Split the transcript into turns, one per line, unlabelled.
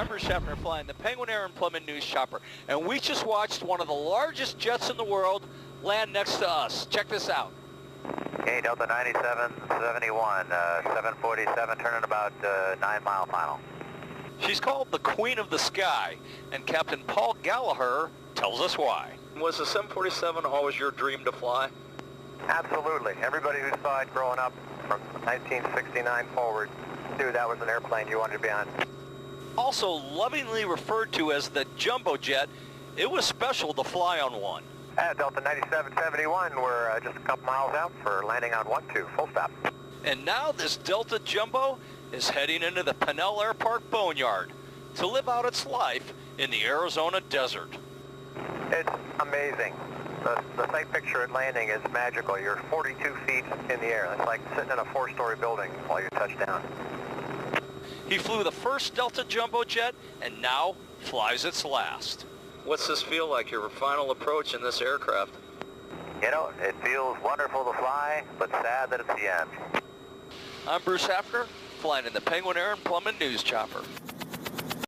I'm Bruce Schaffner flying the Penguin Air and Plummet News Chopper, and we just watched one of the largest jets in the world land next to us. Check this out.
Okay, Delta 9771, 747, turning about 9 mile final.
She's called the Queen of the Sky, and Captain Paul Gallagher tells us why. Was the 747 always your dream to fly?
Absolutely. Everybody who saw it growing up from 1969 forward knew that was an airplane you wanted to be on.
Also lovingly referred to as the Jumbo Jet, it was special to fly on one.
At Delta 9771, we're just a couple miles out for landing on 12, full stop.
And now this Delta Jumbo is heading into the Pennell Air Park Boneyard to live out its life in the Arizona desert.
It's amazing. The sight picture at landing is magical. You're 42 feet in the air. That's like sitting in a 4-story building while you touch down.
He flew the first Delta Jumbo Jet and now flies its last. What's this feel like, your final approach in this aircraft?
You know, it feels wonderful to fly, but sad that it's the end.
I'm Bruce Schaffner, flying in the Penguin Air and Plummet News Chopper.